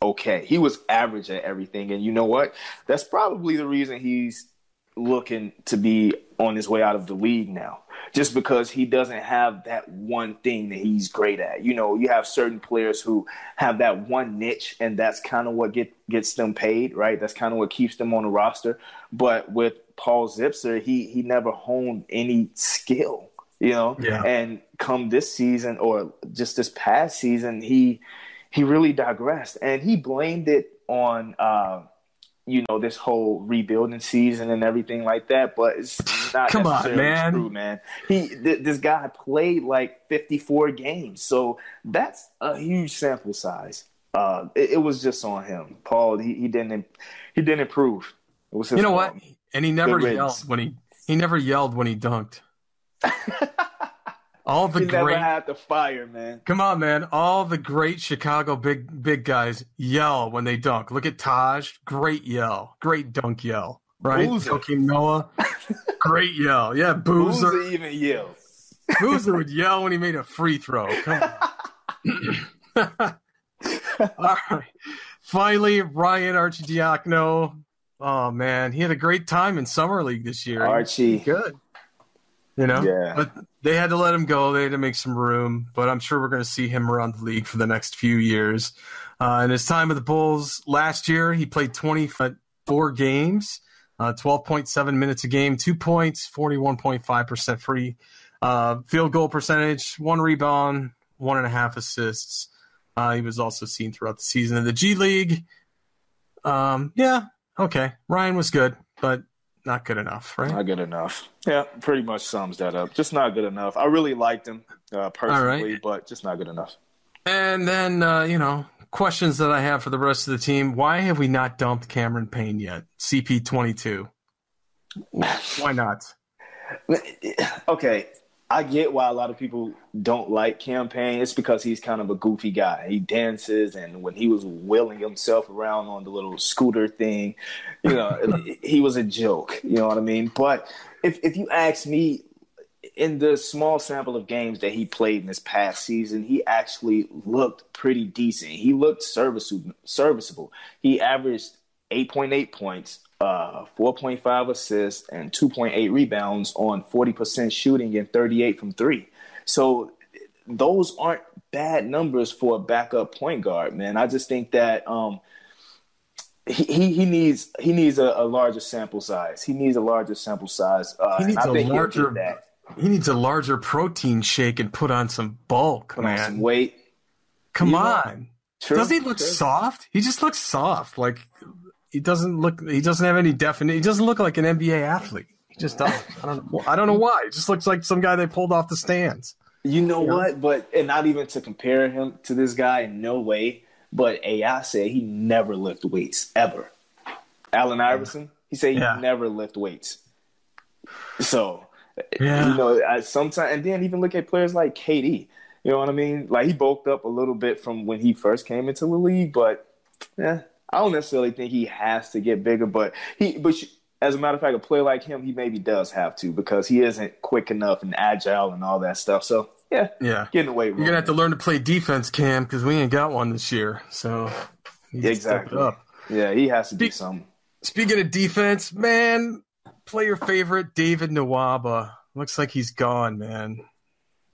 okay. He was average at everything. And you know what? That's probably the reason he's looking to be on his way out of the league now, just because he doesn't have that one thing that he's great at. You know, you have certain players who have that one niche, and that's kind of what gets them paid, right? That's kind of what keeps them on the roster. But with Paul Zipser, he never honed any skill, you know? Yeah. And come this season, or just this past season, he really digressed, and he blamed it on this whole rebuilding season and everything like that, but it's not necessarily true, man. This guy played like 54 games, so that's a huge sample size. It was just on him, Paul. He didn't improve. It was his fault. What? And he never yelled when he never yelled when he dunked. All the never had the fire, man. Come on, man. All the great Chicago big guys yell when they dunk. Look at Taj. Great yell. Great dunk yell. Right? Joakim Noah. Great yell. Yeah, Boozer. Boozer even yelled. Boozer would yell when he made a free throw. Come on. All right. Finally, Ryan Arcidiacono. Oh, man. He had a great time in Summer League this year. Archie. Good. You know? Yeah. But they had to let him go. They had to make some room. But I'm sure we're going to see him around the league for the next few years. In his time with the Bulls last year, he played 24 games, 12.7 minutes a game, 2 points, 41.5% free. Field goal percentage, 1 rebound, 1.5 assists. He was also seen throughout the season in the G League. Okay. Ryan was good, but not good enough, right? Not good enough. Yeah, pretty much sums that up. Just not good enough. I really liked him personally, but just not good enough. And then, questions that I have for the rest of the team. Why have we not dumped Cameron Payne yet? CP22. Why not? Okay, I get why a lot of people don't like Cam Payne. It's because he's kind of a goofy guy. He dances, and when he was wheeling himself around on the little scooter thing, he was a joke. You know what I mean? But if you ask me, in the small sample of games that he played in this past season, he actually looked pretty decent. He looked serviceable. He averaged 8.8 points, 4.5 assists, and 2.8 rebounds on 40% shooting and 38 from three. So those aren't bad numbers for a backup point guard, man. I just think that he needs a larger sample size. He needs a larger sample size. He needs a larger protein shake and put on some bulk, man. Some weight. Come on. True, does he look soft? He just looks soft. Like he doesn't have any definite. He doesn't look like an NBA athlete. He just doesn't. I don't know why. He just looks like some guy they pulled off the stands. You know what? And not even to compare him to this guy in no way. But AI said he never lift weights ever. Allen Iverson, he said he never lift weights. So, sometimes, and then even look at players like KD. You know what I mean? Like, he bulked up a little bit from when he first came into the league, but I don't necessarily think he has to get bigger. But as a matter of fact, a player like him, he maybe does have to, because he isn't quick enough and agile and all that stuff. So, getting away. You're gonna have to learn to play defense, Cam, because we ain't got one this year. So, exactly. Up. Yeah, he has to do something. Speaking of defense, man, play your favorite, David Nwaba. Looks like he's gone, man.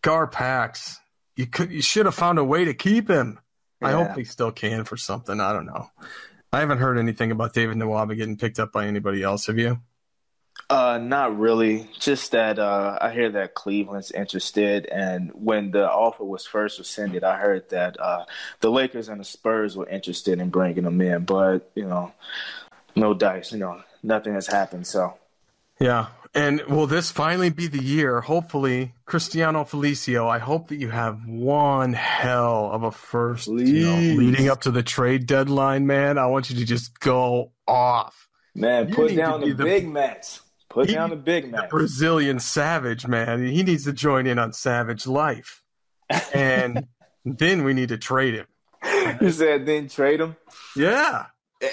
Garpax. You should have found a way to keep him. Yeah. I hope they still can for something. I don't know. I haven't heard anything about David Nwaba getting picked up by anybody else. Have you? Not really. Just that I hear that Cleveland's interested, and when the offer was first rescinded, I heard that the Lakers and the Spurs were interested in bringing him in, but no dice. Nothing has happened. So, yeah. And will this finally be the year? Hopefully, Cristiano Felicio, I hope that you have one hell of a first, leading up to the trade deadline, man. I want you to just go off. Man, put down the big match. Put down the big match. Brazilian Savage, man. He needs to join in on Savage Life. And then we need to trade him. You said then trade him? Yeah.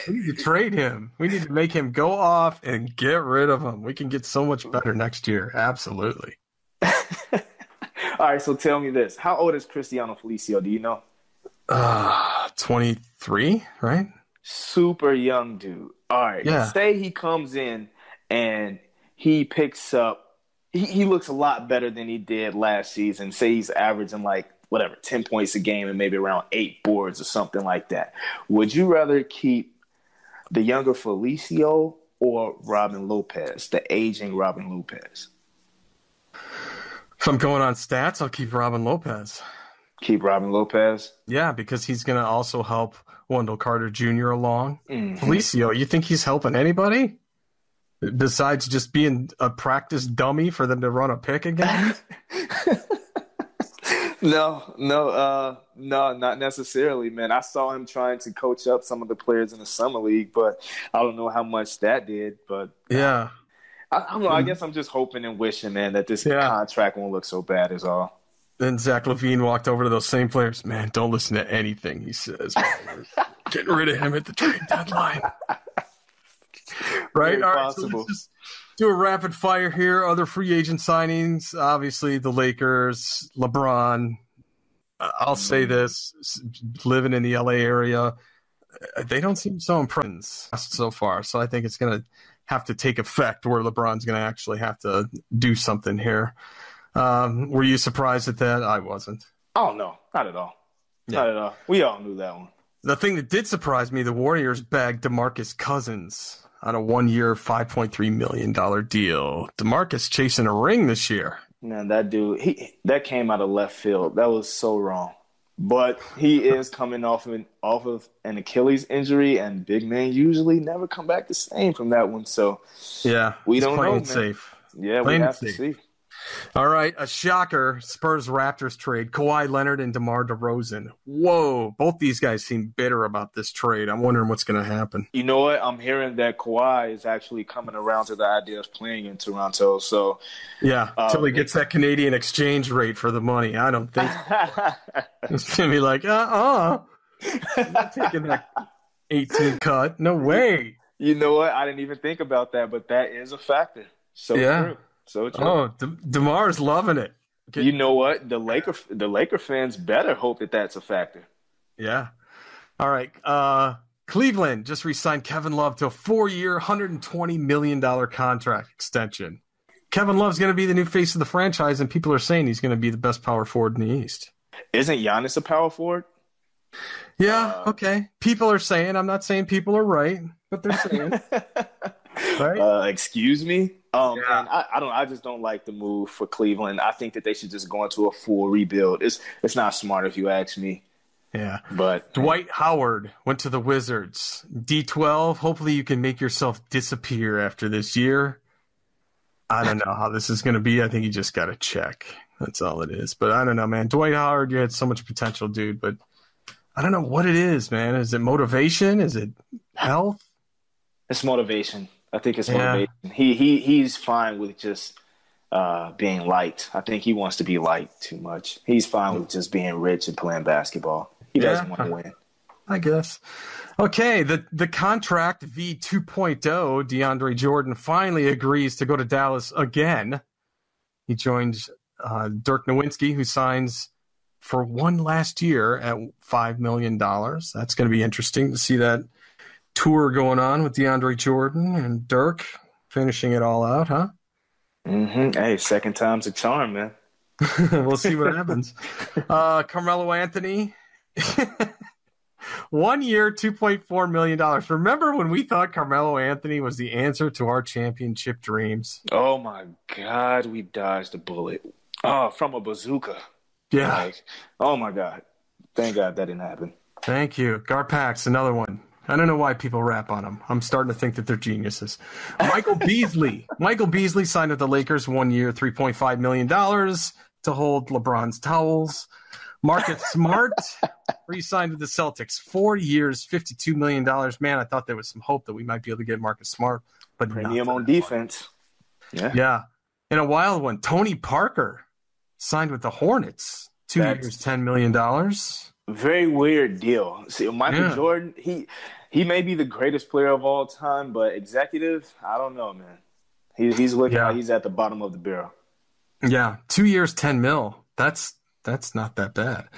We need to trade him. We need to make him go off and get rid of him. We can get so much better next year. Absolutely. All right, so tell me this. How old is Cristiano Felicio? Do you know? 23, right? Super young dude. All right. Yeah. Say he comes in and he picks up – he looks a lot better than he did last season. Say he's averaging 10 points a game and maybe around 8 boards or something like that. Would you rather keep the younger Felicio or Robin Lopez, the aging Robin Lopez? If I'm going on stats, I'll keep Robin Lopez. Keep Robin Lopez? Yeah, because he's going to also help Wendell Carter Jr. along. Mm-hmm. Felicio, you think he's helping anybody? Besides just being a practice dummy for them to run a pick again? No, not necessarily, man. I saw him trying to coach up some of the players in the summer league, but I don't know how much that did. But yeah, I don't know. I guess I'm just hoping and wishing, man, that this contract won't look so bad is all. Then Zach LaVine walked over to those same players. Man, don't listen to anything he says. Getting rid of him at the trade deadline. Right? All right, so let's just do a rapid fire here. Other free agent signings. Obviously, the Lakers, LeBron. I'll say this. Living in the LA area, they don't seem so impressed so far. So I think it's going to have to take effect where LeBron's going to actually have to do something here. Were you surprised at that? I wasn't. Oh, no. Not at all. Yeah. Not at all. We all knew that one. The thing that did surprise me, the Warriors bagged DeMarcus Cousins on a 1-year, $5.3 million deal. DeMarcus chasing a ring this year. Man, that dude, that came out of left field. That was so wrong. But he is coming off of an Achilles injury, and big men usually never come back the same from that one. So yeah, we don't know, man. Safe. Yeah, we have to see. All right, a shocker, Spurs-Raptors trade, Kawhi Leonard and DeMar DeRozan. Whoa, both these guys seem bitter about this trade. I'm wondering what's going to happen. You know what? I'm hearing that Kawhi is actually coming around to the idea of playing in Toronto. So yeah, until he gets that Canadian exchange rate for the money. I don't think so. It's going to be like, I'm not taking that 18 cut. No way. You know what? I didn't even think about that, but that is a factor. So true. So true. Oh, DeMar's loving it. You know what? The Laker fans better hope that that's a factor. Yeah. All right. Cleveland just re-signed Kevin Love to a 4-year, $120 million contract extension. Kevin Love's going to be the new face of the franchise, and people are saying he's going to be the best power forward in the East. Isn't Giannis a power forward? Yeah, okay. People are saying. I'm not saying people are right, but they're saying. Right? Excuse me? And I just don't like the move for Cleveland. I think that they should just go into a full rebuild. It's not smart if you ask me. Yeah. But Dwight Howard went to the Wizards. D12, hopefully you can make yourself disappear after this year. I don't know how this is going to be. I think you just got to check. That's all it is. But I don't know, man. Dwight Howard, you had so much potential, dude. But I don't know what it is, man. Is it motivation? Is it health? It's motivation. I think it's motivation. He's fine with just being liked. I think he wants to be liked too much. He's fine with just being rich and playing basketball. He doesn't want to win. I guess. Okay, the contract V 2.0, DeAndre Jordan finally agrees to go to Dallas again. He joins Dirk Nowitzki, who signs for one last year at $5 million. That's going to be interesting to see that tour going on with DeAndre Jordan and Dirk finishing it all out, huh? Mm-hmm. Hey, second time's a charm, man. We'll see what happens. Carmelo Anthony. 1 year, $2.4 million. Remember when we thought Carmelo Anthony was the answer to our championship dreams? Oh, my God. We dodged a bullet. Oh, from a bazooka. Yeah. Like, oh, my God. Thank God that didn't happen. Thank you. Garpax, another one. I don't know why people rap on him. I'm starting to think that they're geniuses. Michael Beasley. Michael Beasley signed with the Lakers 1 year, $3.5 million to hold LeBron's towels. Marcus Smart re-signed with the Celtics. 4 years, $52 million. Man, I thought there was some hope that we might be able to get Marcus Smart. But premium on defense. Yeah. And a wild one. Tony Parker signed with the Hornets. 2 years, $10 million. Very weird deal. See, Michael Jordan, he may be the greatest player of all time, but executive, I don't know, man. He's looking like he's at the bottom of the barrel. Yeah, 2 years, $10 million. That's not that bad.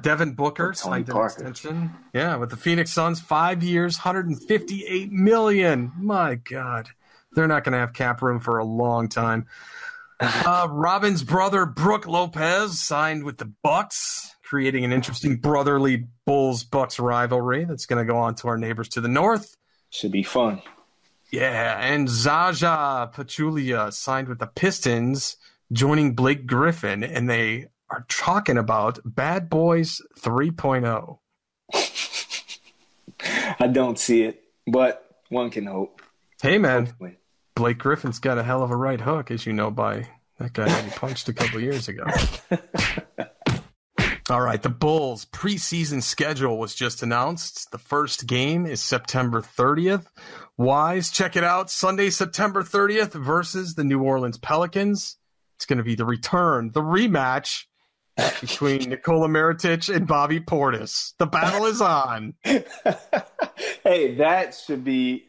Devin Booker signed an extension. Yeah, with the Phoenix Suns, 5 years, $158 million. My God, they're not going to have cap room for a long time. Robin's brother, Brook Lopez, signed with the Bucks, creating an interesting brotherly Bulls-Bucks rivalry that's going to go on to our neighbors to the north. Should be fun. Yeah, and Zaza Pachulia signed with the Pistons, joining Blake Griffin, and they are talking about Bad Boys 3.0. I don't see it, but one can hope. Hey, man, hopefully. Blake Griffin's got a hell of a right hook, as you know, by that guy that he punched a couple years ago. All right, the Bulls' preseason schedule was just announced. The first game is September 30th. Wyse, check it out. Sunday, September 30th versus the New Orleans Pelicans. It's going to be the return, the rematch between Nikola Mirotic and Bobby Portis. The battle is on. Hey, that should be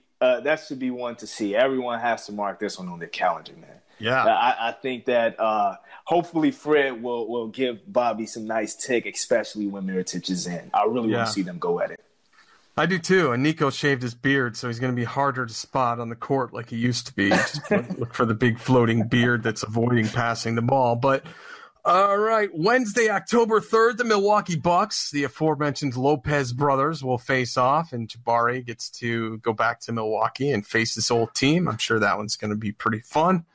one to see. Everyone has to mark this one on their calendar, man. Yeah, I think that hopefully Fred will give Bobby some nice tick, especially when Mirotic is in. I really want to see them go at it. I do too. And Nico shaved his beard, so he's going to be harder to spot on the court like he used to be. Just look for the big floating beard that's avoiding passing the ball. But all right, Wednesday, October 3rd, the Milwaukee Bucks, the aforementioned Lopez brothers, will face off, and Jabari gets to go back to Milwaukee and face this old team. I'm sure that one's going to be pretty fun.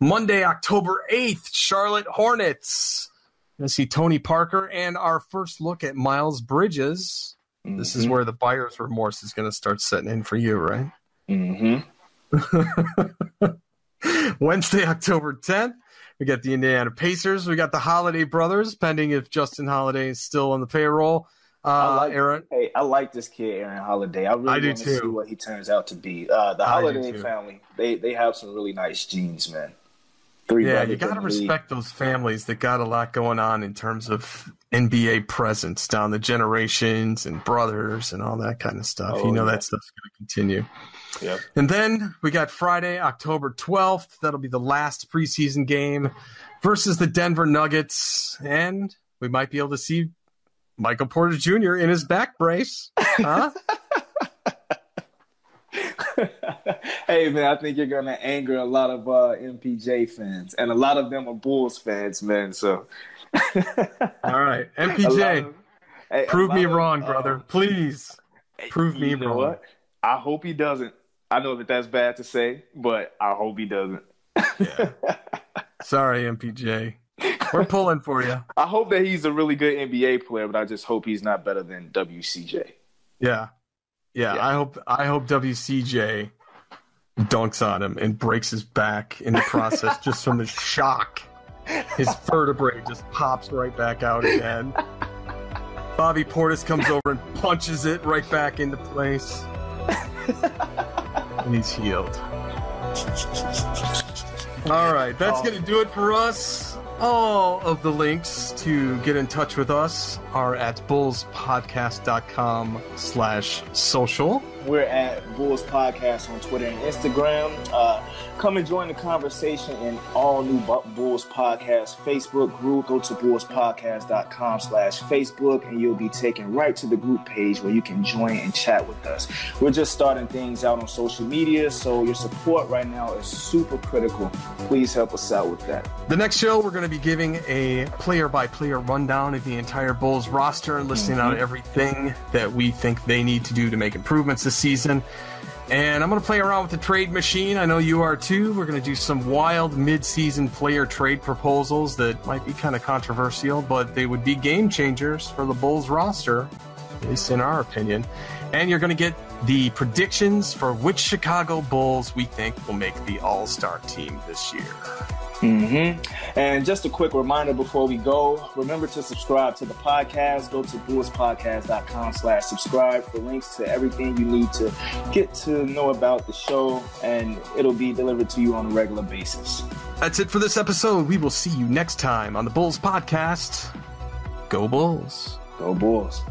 Monday, October 8th, Charlotte Hornets. We're going to see Tony Parker and our first look at Miles Bridges. Mm-hmm. This is where the buyer's remorse is going to start setting in for you, right? Mm-hmm. Wednesday, October 10th, we got the Indiana Pacers. We got the Holiday brothers, pending if Justin Holiday is still on the payroll. I like this kid, Aaron Holiday. I really want to see what he turns out to be. The Holiday family, they have some really nice genes, man. You got to respect those families that got a lot going on in terms of NBA presence down the generations and brothers and all that kind of stuff. That stuff's going to continue. Yep. And then we got Friday, October 12th. That'll be the last preseason game versus the Denver Nuggets. And we might be able to see Michael Porter Jr. in his back brace. Huh? Hey, man, I think you're going to anger a lot of MPJ fans. And a lot of them are Bulls fans, man. So, all right. MPJ, prove me wrong, brother. Please prove me wrong. What? I hope he doesn't. I know that that's bad to say, but I hope he doesn't. Yeah. Sorry, MPJ. We're pulling for you. I hope that he's a really good NBA player, but I just hope he's not better than WCJ. Yeah. I hope WCJ dunks on him and breaks his back in the process just from the shock. His vertebrae just pops right back out again. Bobby Portis comes over and punches it right back into place. And he's healed. All right, that's going to do it for us. All of the links to get in touch with us are at bullspodcast.com/social. We're at Bulls Podcast on Twitter and Instagram. Come and join the conversation in all new Bulls Podcast Facebook group. Go to bullspodcast.com/Facebook and you'll be taken right to the group page where you can join and chat with us. We're just starting things out on social media, so your support right now is super critical. Please help us out with that. The next show, we're going to to be giving a player-by-player rundown of the entire Bulls roster, listing out everything that we think they need to do to make improvements this season. And I'm going to play around with the trade machine. I know you are too. We're going to do some wild mid-season player trade proposals that might be kind of controversial, but they would be game changers for the Bulls roster, at least in our opinion. And you're going to get the predictions for which Chicago Bulls we think will make the All-Star team this year. And just a quick reminder before we go, remember to subscribe to the podcast. Go to bullspodcast.com/subscribe for links to everything you need to get to know about the show, and it'll be delivered to you on a regular basis. That's it for this episode. We will see you next time on the Bulls Podcast. Go Bulls. Go Bulls.